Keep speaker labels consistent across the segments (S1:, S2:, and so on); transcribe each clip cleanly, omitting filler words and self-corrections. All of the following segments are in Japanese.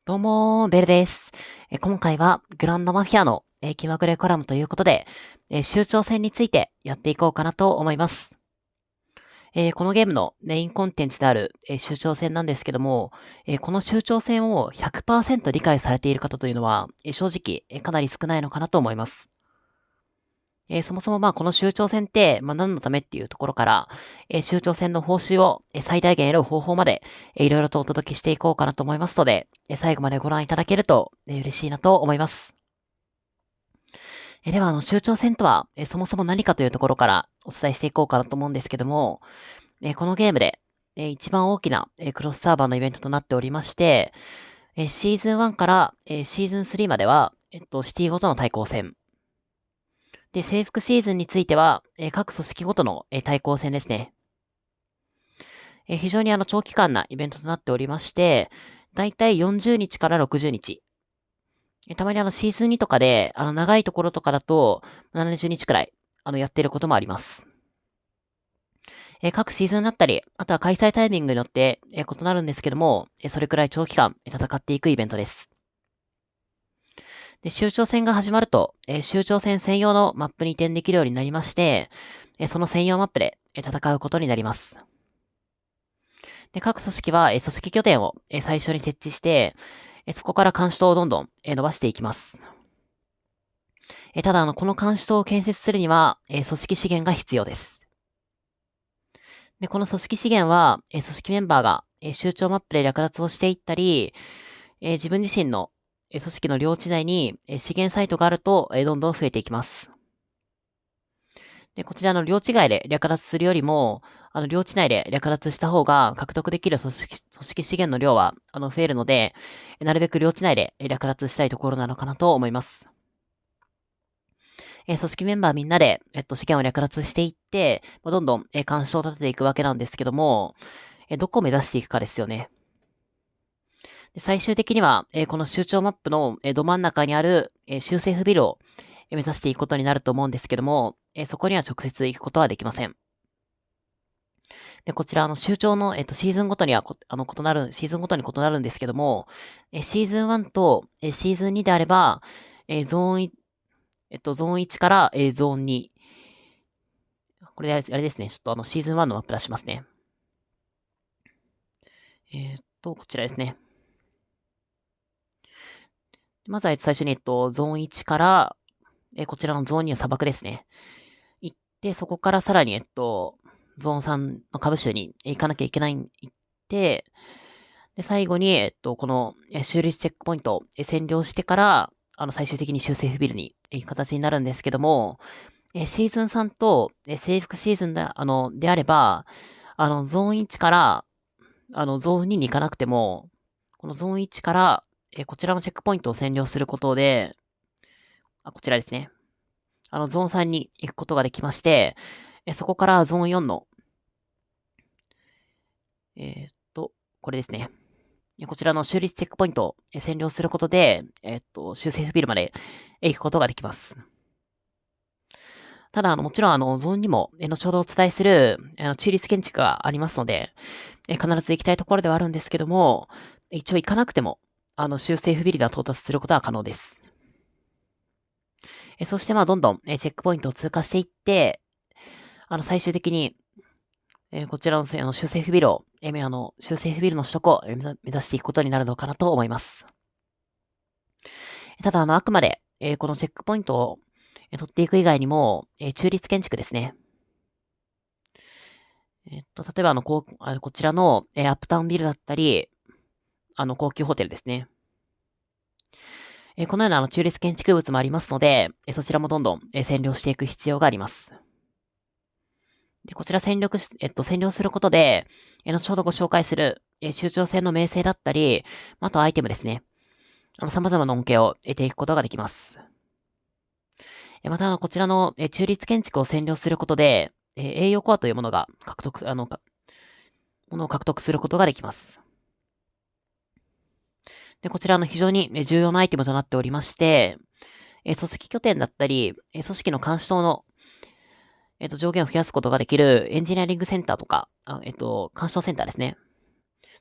S1: どうもベルです。今回はグランドマフィアの気まぐれコラムということで、州長戦についてやっていこうかなと思います。このゲームのメインコンテンツである州長戦なんですけども、この州長戦を100%理解されている方というのは、正直かなり少ないのかなと思います。そもそもこの州長選って、何のためっていうところから、州長選の報酬を最大限得る方法まで、いろいろとお届けしていこうかなと思いますので、最後までご覧いただけると、嬉しいなと思います。では、州長選とは、そもそも何かというところからお伝えしていこうかなと思うんですけども、このゲームで、一番大きな、クロスサーバーのイベントとなっておりまして、シーズン1から、シーズン3までは、シティごとの対抗戦。で、征服シーズンについては、各組織ごとの、対抗戦ですね。非常に長期間なイベントとなっておりまして、だいたい40日から60日。たまにシーズン2とかで、長いところとかだと、70日くらい、やってることもあります。各シーズンだったり、あとは開催タイミングによって、異なるんですけども、それくらい長期間、戦っていくイベントです。で、州長戦が始まると、州長戦専用のマップに移転できるようになりまして、その専用マップで戦うことになります。で、各組織は、組織拠点を、最初に設置して、そこから監視塔をどんどん、伸ばしていきます。ただ、この監視塔を建設するには、組織資源が必要です。で、この組織資源は、組織メンバーが、州庁マップで略奪をしていったり、自分自身の、組織の領地内に、資源サイトがあると、どんどん増えていきます。で、こちらの領地外で略奪するよりも、領地内で略奪した方が獲得できる組織資源の量は、増えるので、なるべく領地内で略奪したいところなのかなと思います。組織メンバーみんなで、資源を略奪していって、どんどん、干渉を立てていくわけなんですけども、どこを目指していくかですよね。で最終的には、この州庁マップの、ど真ん中にある、州政府ビルを、目指していくことになると思うんですけども、そこには直接行くことはできません。で、こちら、州庁の、シーズンごとには異なる、シーズンごとに異なるんですけども、シーズン1と、シーズン2であれば、ゾーン1、ゾーン1から、ゾーン2。これであれですね。ちょっとシーズン1のマップ出しますね。こちらですね。まずは最初に、ゾーン1から、こちらのゾーン2の砂漠ですね。行って、そこからさらに、ゾーン3の株州に行かなきゃいけない、行って、で、最後に、この、修理チェックポイントを占領してから、最終的に修正不ビルに行く形になるんですけども、シーズン3と、征服シーズンであれば、ゾーン1から、ゾーン2に行かなくても、このゾーン1から、こちらのチェックポイントを占領することで、こちらですね。ゾーン3に行くことができまして、そこからゾーン4の、えーっと、これですね。こちらの修理チェックポイントを占領することで、修正不ビルまで行くことができます。ただ、もちろん、ゾーンにも、後ほどお伝えする、中立建築がありますので、必ず行きたいところではあるんですけども、一応行かなくても、修正不ビルで到達することは可能です。そして、どんどん、チェックポイントを通過していって、最終的に、こちらの、修正不ビルを、修正不ビルの取得を目指していくことになるのかなと思います。ただ、あくまで、このチェックポイントを、取っていく以外にも、中立建築ですね。例えばこちらの、アップタウンビルだったり、高級ホテルですね。このような中立建築物もありますので、そちらもどんどん、占領していく必要があります。で、こちら占領することで、後ほどご紹介する、州長戦の名声だったり、あとアイテムですね。様々な恩恵を得ていくことができます。また、こちらの、中立建築を占領することで、栄養コアというものが獲得、ものを獲得することができます。で、こちらの非常に重要なアイテムとなっておりまして、組織拠点だったり、組織の監視塔の、上限を増やすことができるエンジニアリングセンターとか、監視塔センターですね。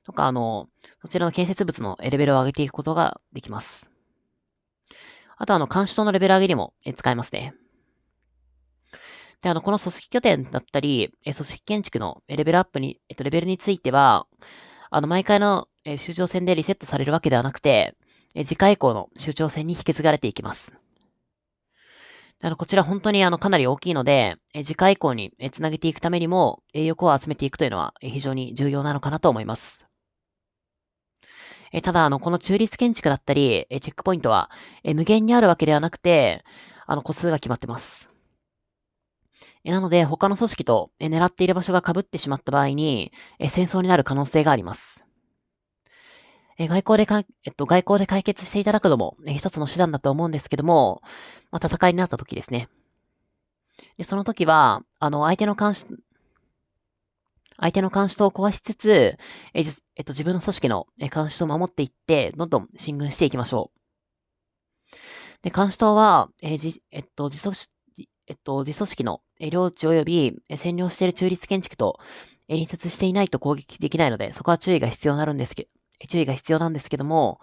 S1: とか、そちらの建設物のレベルを上げていくことができます。あと監視塔のレベル上げにも使えますね。で、この組織拠点だったり、組織建築のレベルアップに、レベルについては、毎回の終長戦でリセットされるわけではなくて、次回以降の終長戦に引き継がれていきます。こちら本当にかなり大きいので、次回以降につなげていくためにも、栄誉を集めていくというのは非常に重要なのかなと思います。ただ、この中立建築だったり、チェックポイントは、無限にあるわけではなくて、個数が決まってます。なので、他の組織と狙っている場所が被ってしまった場合に、戦争になる可能性があります。外交で解決していただくのも、一つの手段だと思うんですけども、戦いになった時ですね。で、その時は、相手の監視塔を壊しつつ、自分の組織の監視塔を守っていって、どんどん進軍していきましょう。で、監視塔は、自組織の領地及び占領している中立建築と隣接していないと攻撃できないので、そこは注意が必要なんですけども、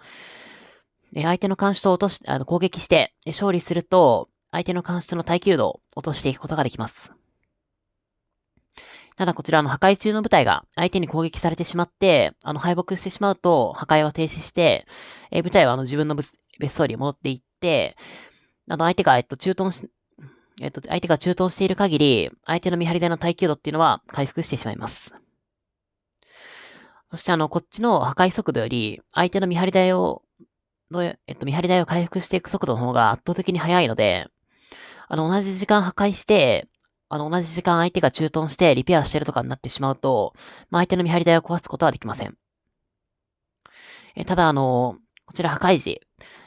S1: 相手の監視塔を攻撃して勝利すると、相手の監視塔の耐久度を落としていくことができます。ただこちら破壊中の部隊が相手に攻撃されてしまって、敗北してしまうと破壊は停止して、部隊は自分の別荘に戻っていって、相手が駐屯している限り、相手の見張り台の耐久度っていうのは回復してしまいます。そしてこっちの破壊速度より、相手の見張り台を回復していく速度の方が圧倒的に速いので、同じ時間破壊して、同じ時間相手が駐屯してリペアしてるとかになってしまうと、相手の見張り台を壊すことはできません。ただこちら破壊時、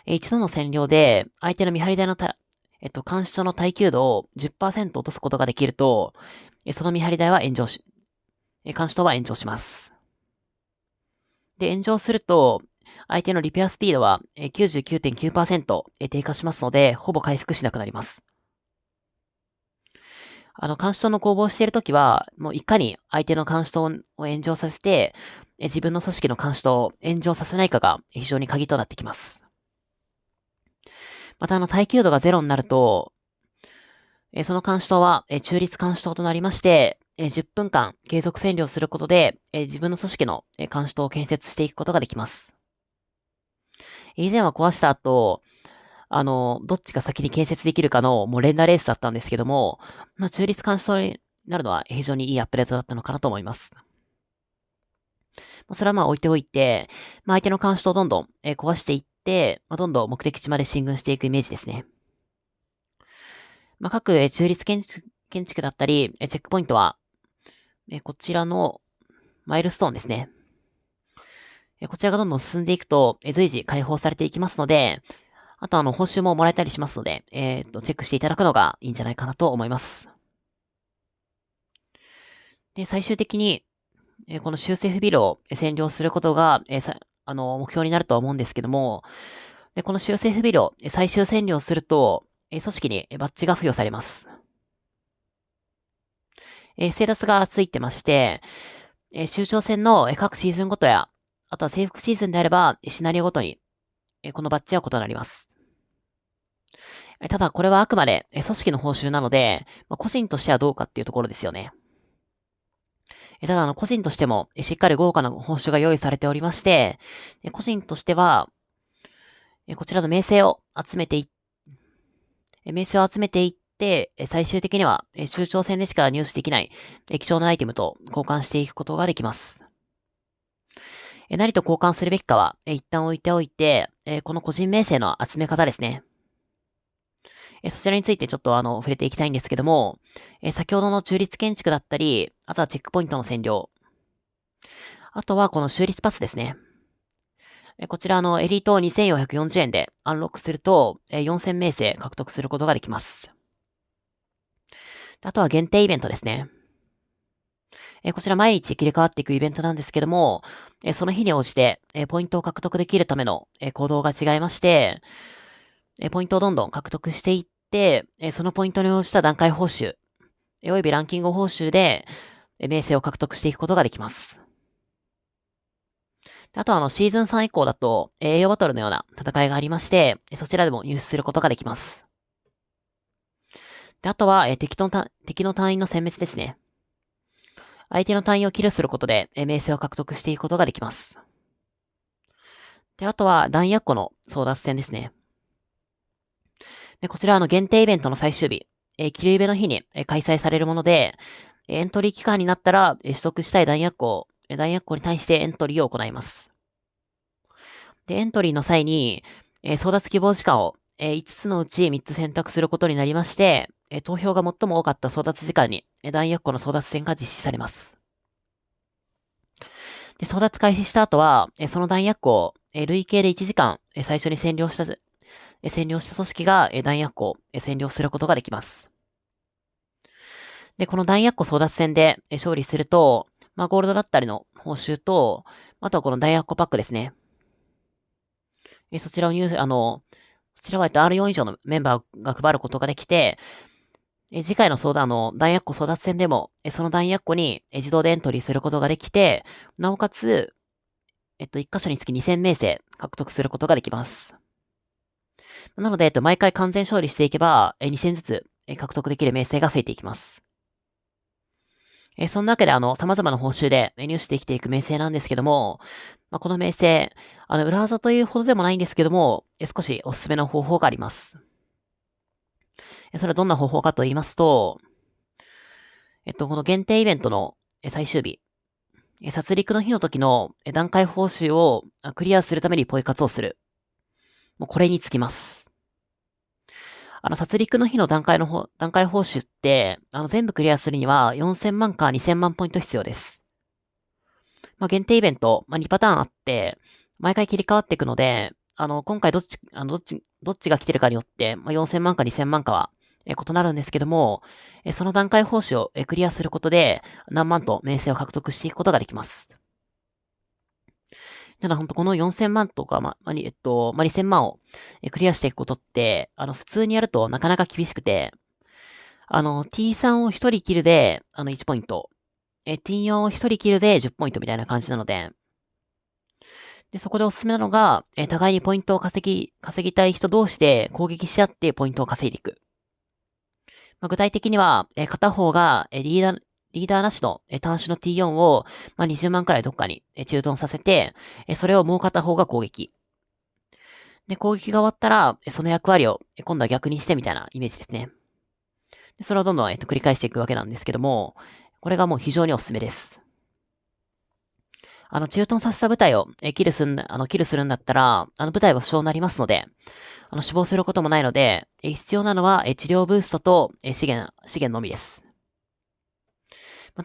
S1: 一度の占領で相手の見張り台の監視所の耐久度を 10% 落とすことができると、その見張り台は監視塔は炎上します。で、炎上すると、相手のリペアスピードは 99.9% 低下しますので、ほぼ回復しなくなります。監視塔の攻防しているときは、もういかに相手の監視塔を炎上させて、自分の組織の監視塔を炎上させないかが非常に鍵となってきます。また耐久度がゼロになると、その監視塔は中立監視塔となりまして、10分間継続占領することで、自分の組織の監視塔を建設していくことができます。以前は壊した後、どっちが先に建設できるかのもう連打レースだったんですけども、中立監視塔になるのは非常にいいアップデートだったのかなと思います。それは置いておいて、相手の監視塔をどんどん壊していって、どんどん目的地まで進軍していくイメージですね。各中立建築だったり、チェックポイントは、こちらのマイルストーンですね。こちらがどんどん進んでいくと、随時解放されていきますので、あと報酬ももらえたりしますので、チェックしていただくのがいいんじゃないかなと思います。で、最終的に、この州政府ビルを占領することが、目標になるとは思うんですけども、で、この州政府ビルを最終占領すると、組織にバッジが付与されます。ステータスがついてまして、州長戦の各シーズンごとや、あとは征服シーズンであれば、シナリオごとに、このバッジは異なります。ただ、これはあくまで組織の報酬なので、個人としてはどうかっていうところですよね。ただ、個人としても、しっかり豪華な報酬が用意されておりまして、個人としては、こちらの名声を集めていって、最終的には、中長戦でしか入手できない、貴重なアイテムと交換していくことができます。何と交換するべきかは、一旦置いておいて、この個人名声の集め方ですね。そちらについてちょっと触れていきたいんですけども、先ほどの中立建築だったり、あとはチェックポイントの占領。あとはこの州立パスですね。こちらエリート2440円でアンロックすると、4000名声獲得することができます。あとは限定イベントですね。こちら毎日切り替わっていくイベントなんですけども、その日に応じて、ポイントを獲得できるための、行動が違いまして、ポイントをどんどん獲得していって、そのポイントに応じた段階報酬、およびランキング報酬で、名声を獲得していくことができます。であとはシーズン3以降だと、栄養バトルのような戦いがありまして、そちらでも入手することができます。で、あとは、敵の隊員の殲滅ですね。相手の隊員をキルすることで、名声を獲得していくことができます。で、あとは、弾薬庫の争奪戦ですね。で、こちら限定イベントの最終日、キルイベの日に、開催されるもので、エントリー期間になったら、取得したい弾薬庫に対してエントリーを行います。で、エントリーの際に、争奪希望時間を、5つのうち3つ選択することになりまして、投票が最も多かった争奪時間に、弾薬庫の争奪戦が実施されます。で、争奪開始した後は、その弾薬庫を、累計で1時間、最初に占領した組織が、弾薬庫を占領することができます。で、この弾薬庫争奪戦で勝利すると、ゴールドだったりの報酬と、あとはこの弾薬庫パックですね。そちらをそちらはR4 以上のメンバーが配ることができて、次回の弾薬庫争奪戦でも、その弾薬庫に自動でエントリーすることができて、なおかつ、1箇所につき2000名声獲得することができます。なので、毎回完全勝利していけば、2000ずつ獲得できる名声が増えていきます。そんなわけで、様々な報酬で入手してきていく名声なんですけども、この名声、裏技というほどでもないんですけども、少しおすすめの方法があります。それはどんな方法かと言いますと、この限定イベントの最終日、殺戮の日の時の段階報酬をクリアするためにポイ活をする。もうこれにつきます。殺戮の日の段階報酬って、全部クリアするには4000万か2000万ポイント必要です。限定イベント、2パターンあって、毎回切り替わっていくので、今回どっちが来てるかによって、4000万か2000万かは、異なるんですけども、その段階報酬をクリアすることで、何万と名声を獲得していくことができます。ただ本当この4000万とか、2000万をクリアしていくことって、普通にやるとなかなか厳しくて、T3 を1人キルで、1ポイント、T4 を1人キルで10ポイントみたいな感じなので、で、そこでおすすめなのが、互いにポイントを稼ぎたい人同士で攻撃し合ってポイントを稼いでいく。具体的には、片方が、リーダーなしの、端子の T4 を、20万くらいどっかに、駐屯させて、それをもう片方が攻撃。で、攻撃が終わったら、その役割を、今度は逆にしてみたいなイメージですね。でそれをどんどん、繰り返していくわけなんですけども、これがもう非常におすすめです。駐屯させた部隊を、キルするんだったら、部隊は負傷になりますので、死亡することもないので、必要なのは、治療ブーストと、資源のみです。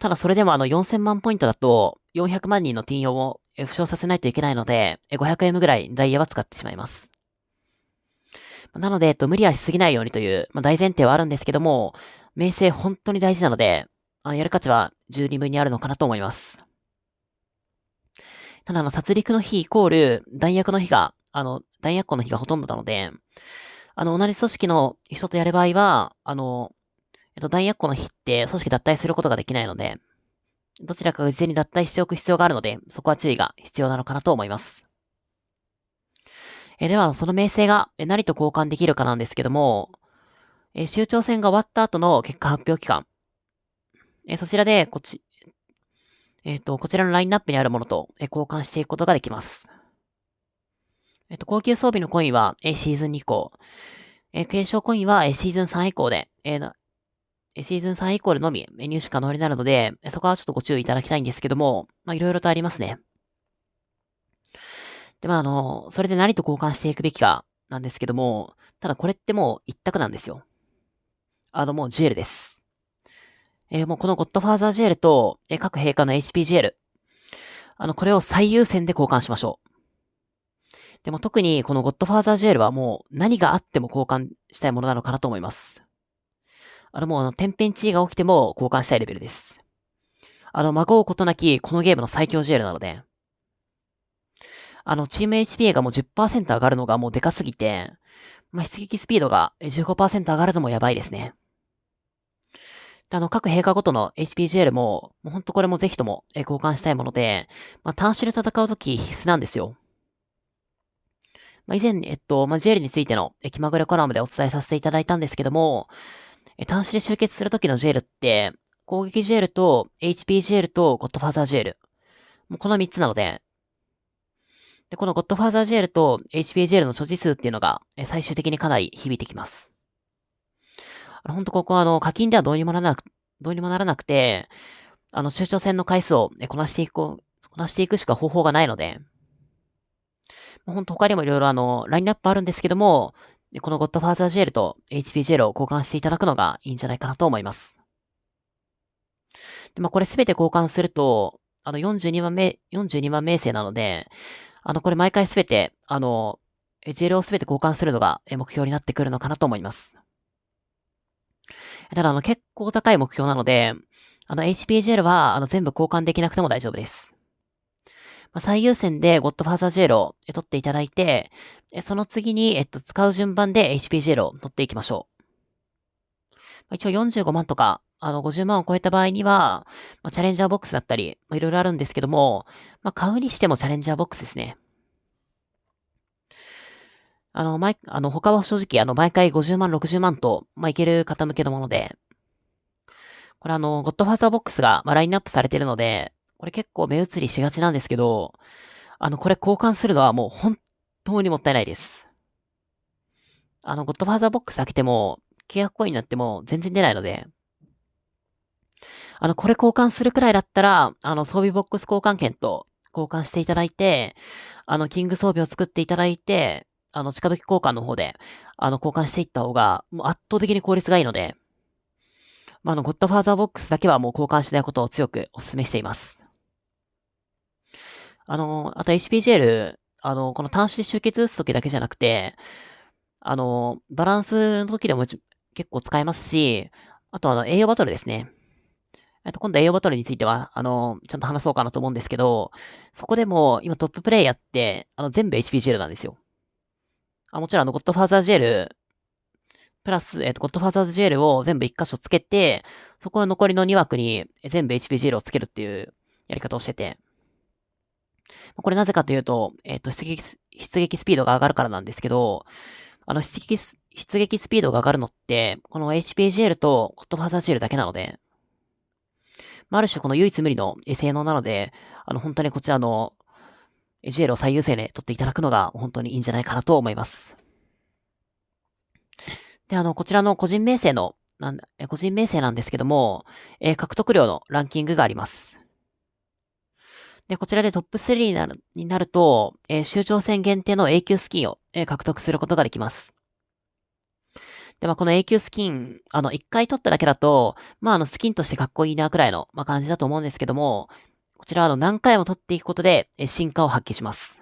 S1: ただそれでも4000万ポイントだと、400万人の T4 を負傷させないといけないので、500M ぐらいダイヤは使ってしまいます。なので、無理はしすぎないようにという、大前提はあるんですけども、名声本当に大事なので、やる価値は十二分にあるのかなと思います。ただ殺戮の日イコール、弾薬庫の日がほとんどなので、同じ組織の人とやる場合は、弾薬庫の日って組織脱退することができないので、どちらかが事前に脱退しておく必要があるので、そこは注意が必要なのかなと思います。では、その名声が何と交換できるかなんですけども、州長選が終わった後の結果発表期間、そちらでこちらのラインナップにあるものと交換していくことができます。高級装備のコインはシーズン2以降、継承コインはシーズン3以降で、シーズン3以降でのみ入手可能になるので、そこはちょっとご注意いただきたいんですけども、いろいろとありますね。で、それで何と交換していくべきかなんですけども、ただこれってもう一択なんですよ。もうジュエルです。もうこのゴッドファーザージュエルと、各陛下の HP ジュエル。これを最優先で交換しましょう。でも特にこのゴッドファーザージュエルはもう何があっても交換したいものなのかなと思います。もう天変地異が起きても交換したいレベルです。まごうことなきこのゲームの最強ジュエルなので、チーム HPA がもう 10% 上がるのがもうでかすぎて、出撃スピードが 15% 上がるのもやばいですね。で各陛下ごとの HPGL もうほんとこれもぜひとも交換したいもので、単種で戦うとき必須なんですよ。以前、GL についての気まぐれコラムでお伝えさせていただいたんですけども、単種で集結するときの GL って、攻撃 GL と HPGL と Godfather GL。もうこの3つなので、この Godfather GL と HPGL の所持数っていうのが、最終的にかなり響いてきます。ほんとここは課金ではどうにもならなくて、周長戦の回数をこなしていくしか方法がないので、ほんと他にもいろいろラインナップあるんですけども、この Godfather GL と HPGL を交換していただくのがいいんじゃないかなと思います。で、これすべて交換すると、42万名声なので、これ毎回すべて、GL をすべて交換するのが目標になってくるのかなと思います。ただ、結構高い目標なので、HPGL は、全部交換できなくても大丈夫です。最優先で Godfather GL を取っていただいて、その次に、使う順番で HPGL を取っていきましょう。一応45万とか、50万を超えた場合には、チャレンジャーボックスだったり、いろいろあるんですけども、買うにしてもチャレンジャーボックスですね。他は正直、毎回50万、60万と、いける方向けのもので、これゴッドファーザーボックスが、ラインナップされてるので、これ結構目移りしがちなんですけど、これ交換するのはもう本当にもったいないです。ゴッドファーザーボックス開けても、契約コインになっても全然出ないので、これ交換するくらいだったら、装備ボックス交換券と交換していただいて、キング装備を作っていただいて、近時交換の方で、交換していった方が、もう圧倒的に効率がいいので、ゴッドファーザーボックスだけはもう交換しないことを強くお勧めしています。あと HPGL、この端子で集結打つときだけじゃなくて、バランスの時でも結構使えますし、あと栄養バトルですね。今度栄養バトルについては、ちゃんと話そうかなと思うんですけど、そこでも、今トッププレイヤーって、全部 HPGL なんですよ。もちろんゴッドファーザー GL、プラス、ゴッドファーザーズ GL を全部1箇所つけて、そこの残りの2枠に全部 HPGL をつけるっていうやり方をしてて、これなぜかというと、出撃スピードが上がるからなんですけど、出撃スピードが上がるのって、この HPGL と Godfather GL だけなので、ある種この唯一無二の性能なので、本当にこちらの GL を最優先で取っていただくのが本当にいいんじゃないかなと思います。で、こちらの個人名声なんですけども、獲得量のランキングがあります。で、こちらでトップ3になると、州長戦限定の永久スキンを、獲得することができます。で、この永久スキン、一回取っただけだと、スキンとしてかっこいいなくらいの、感じだと思うんですけども、こちら何回も取っていくことで、進化を発揮します。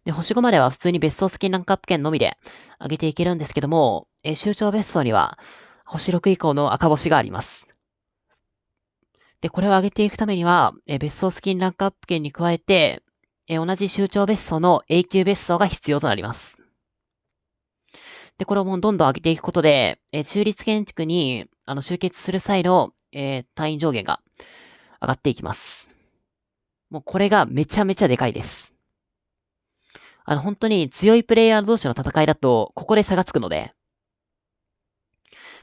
S1: で、星5までは普通に別荘スキンランクアップ券のみで上げていけるんですけども、州長別荘には、星6以降の赤星があります。で、これを上げていくためには、別荘スキンランクアップ券に加えて、同じ州長別荘の永久別荘が必要となります。で、これをもうどんどん上げていくことで、中立建築に、集結する際の、単位上限が上がっていきます。もうこれがめちゃめちゃでかいです。本当に強いプレイヤー同士の戦いだと、ここで差がつくので、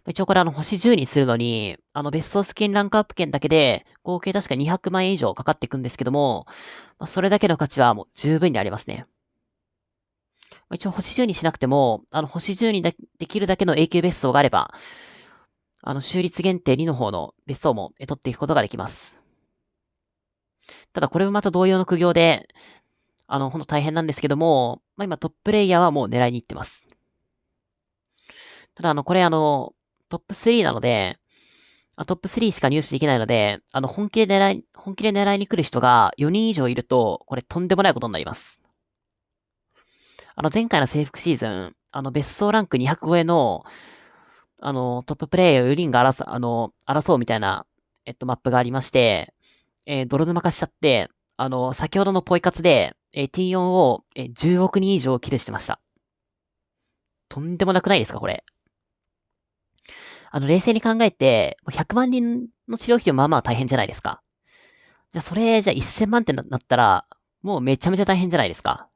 S1: 一応これ星10にするのに、別荘スキンランクアップ券だけで、合計確か200万円以上かかっていくんですけども、それだけの価値はもう十分にありますね。一応星10にしなくても、星10にできるだけの永久別荘があれば、州立限定2の方の別荘も取っていくことができます。ただこれもまた同様の苦行で、ほんと大変なんですけども、今トッププレイヤーはもう狙いに行ってます。ただこれトップ3なので、トップ3しか入手できないので、本気で狙いに来る人が4人以上いると、これとんでもないことになります。前回の征服シーズン、別荘ランク200超えの、トッププレイヤー4人が争うみたいな、マップがありまして、泥沼化しちゃって、先ほどのポイ活で、T4 を、10億人以上キルしてました。とんでもなくないですか、これ。冷静に考えて、100万人の治療費はまあまあ大変じゃないですか。じゃあじゃあ1000万ってなったら、もうめちゃめちゃ大変じゃないですか。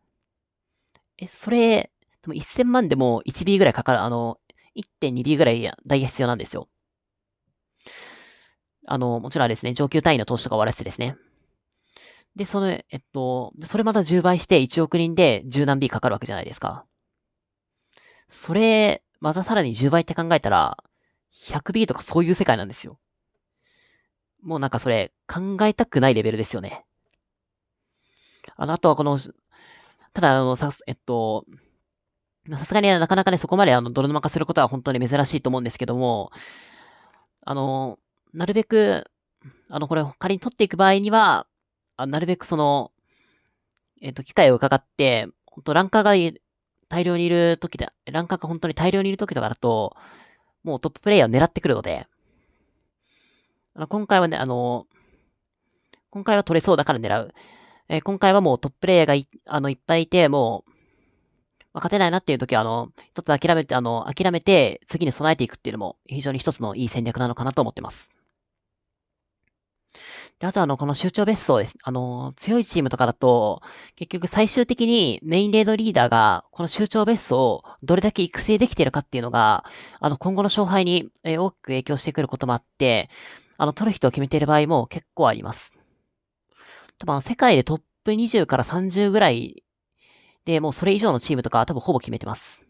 S1: でも1000万でも 1B ぐらいかかる、1.2B ぐらい代が必要なんですよ。もちろんあれですね、上級単位の投資とか終わらせてですね。で、それまた10倍して1億人で10何 B かかるわけじゃないですか。またさらに10倍って考えたら、100B とかそういう世界なんですよ。もうなんかそれ、考えたくないレベルですよね。あとはたださすがになかなかね、そこまで泥沼化することは本当に珍しいと思うんですけども、なるべく、これを仮に取っていく場合には、なるべく機会を伺って、本当ランカーが大量にいる時で、ランカーが本当に大量にいる時とかだと、もうトッププレイヤーを狙ってくるので、今回はね、今回は取れそうだから狙う。今回はもうトッププレイヤーがいっぱいいて、もう、勝てないなっていう時は、一つ諦めて、次に備えていくっていうのも、非常に一つのいい戦略なのかなと思ってます。で、あとこの集長ベストです。強いチームとかだと、結局最終的にメインレードリーダーが、この集長ベストをどれだけ育成できているかっていうのが、今後の勝敗に、大きく影響してくることもあって、取る人を決めている場合も結構あります。多分世界でトップ20から30ぐらいで、もうそれ以上のチームとか多分ほぼ決めてます。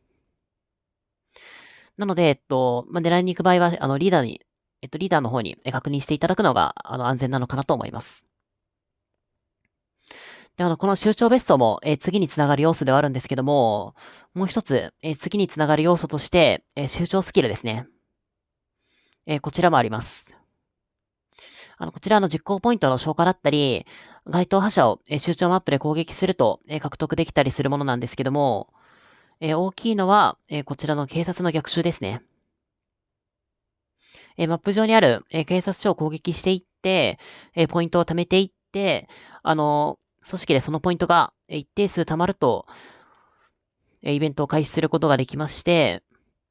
S1: なので、狙いに行く場合は、リーダーの方に確認していただくのが、安全なのかなと思います。で、この集長ベストも、次につながる要素ではあるんですけども、もう一つ、次につながる要素として、集長スキルですね。こちらもあります。こちらの実行ポイントの消化だったり、該当覇者を、集長マップで攻撃すると、獲得できたりするものなんですけども、大きいのは、こちらの警察の逆襲ですね。マップ上にある、警察署を攻撃していって、ポイントを貯めていって、組織でそのポイントが一定数貯まると、イベントを開始することができまして、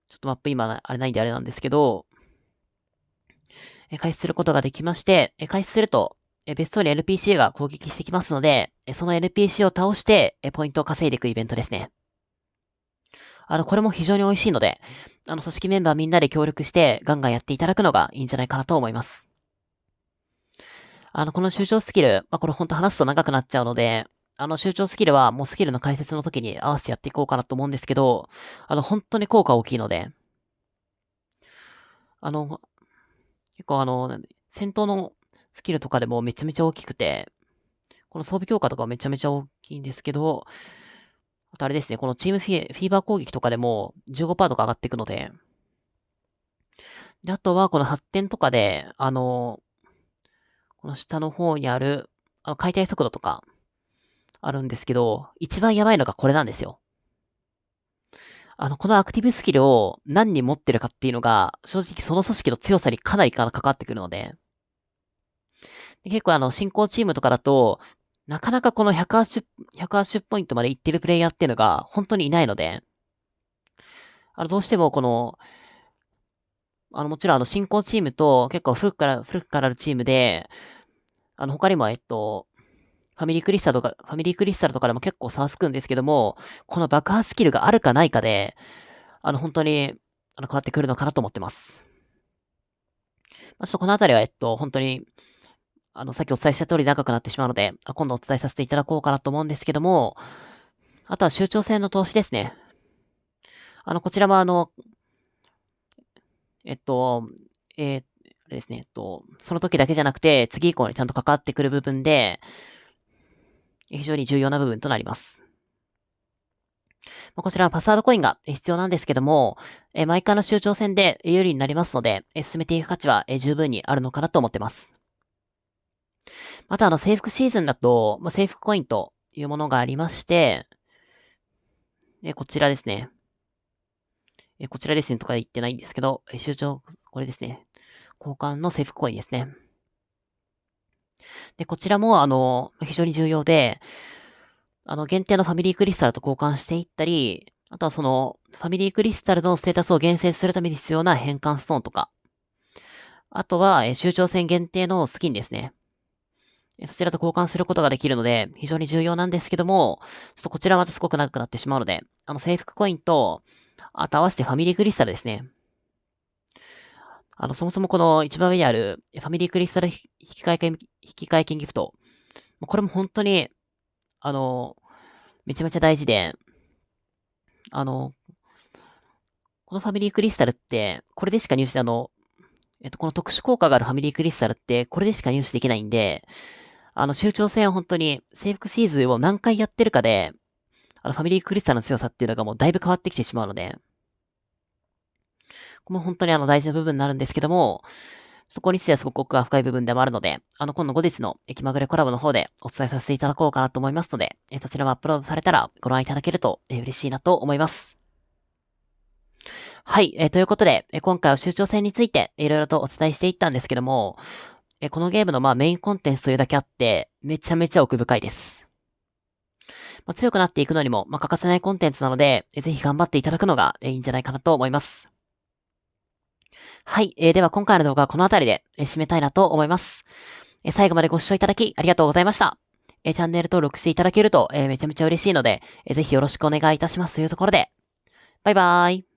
S1: ちょっとマップ今、あれないんであれなんですけど、開始することができまして、開始すると、ベストに NPC が攻撃してきますので、その NPC を倒して、ポイントを稼いでいくイベントですね。これも非常に美味しいので、組織メンバーみんなで協力してガンガンやっていただくのがいいんじゃないかなと思います。この集中スキル、これほんと話すと長くなっちゃうので、集中スキルはもうスキルの解説の時に合わせてやっていこうかなと思うんですけど、本当に効果大きいので、あの、結構戦闘のスキルとかでもめちゃめちゃ大きくて、この装備強化とかめちゃめちゃ大きいんですけど、あとあれですね、このチームフィーバー攻撃とかでも15%とか上がっていくので、で、あとはこの発展とかで、この下の方にある、解体速度とか、あるんですけど、一番やばいのがこれなんですよ。このアクティブスキルを何人持ってるかっていうのが、正直その組織の強さにかなり関わってくるので、結構進行チームとかだと、なかなかこの180ポイントまでいってるプレイヤーっていうのが本当にいないので、どうしてももちろん進行チームと結構古くからあるチームで、他にもファミリークリスタルとかでも結構差はつくんですけども、この爆破スキルがあるかないかで、本当に、変わってくるのかなと思ってます。ちょっとこのあたりは、本当に、さっきお伝えした通り長くなってしまうので、今度お伝えさせていただこうかなと思うんですけども、あとは周長戦の投資ですね。こちらもあれですね、その時だけじゃなくて、次以降にちゃんと関わってくる部分で、非常に重要な部分となります。こちらはパスワードコインが必要なんですけども、毎回の周長戦で有利になりますので、進めていく価値は十分にあるのかなと思ってます。また征服シーズンだと、征服コインというものがありまして、こちらですね。こちらですねとか言ってないんですけど、周長、これですね。交換の征服コインですね。で、こちらも非常に重要で、限定のファミリークリスタルと交換していったり、あとはファミリークリスタルのステータスを厳選するために必要な変換ストーンとか、あとは、酋長戦限定のスキンですね。そちらと交換することができるので、非常に重要なんですけども、ちょっとこちらはまたすごく長くなってしまうので、征服コインと、あと合わせてファミリークリスタルですね。そもそもこの一番上にある、ファミリークリスタル引換券ギフト。これも本当に、あの、めちゃめちゃ大事で、あの、このファミリークリスタルって、これでしか入手この特殊効果があるファミリークリスタルって、これでしか入手できないんで、酋長戦は本当に、征服シーズンを何回やってるかで、ファミリークリスタルの強さっていうのがもうだいぶ変わってきてしまうので、これも本当に大事な部分になるんですけども、そこについてはすごく奥が深い部分でもあるので、今度後日の気まぐれコラボの方でお伝えさせていただこうかなと思いますので、そちらもアップロードされたらご覧いただけると、嬉しいなと思います。はい、ということで、今回は酋長戦についていろいろとお伝えしていったんですけども、このゲームのメインコンテンツというだけあって、めちゃめちゃ奥深いです。強くなっていくのにも、欠かせないコンテンツなので、ぜひ頑張っていただくのがいいんじゃないかなと思います。はい、では今回の動画はこの辺りで締めたいなと思います。最後までご視聴いただきありがとうございました。チャンネル登録していただけるとめちゃめちゃ嬉しいので、ぜひよろしくお願いいたしますというところで、バイバーイ。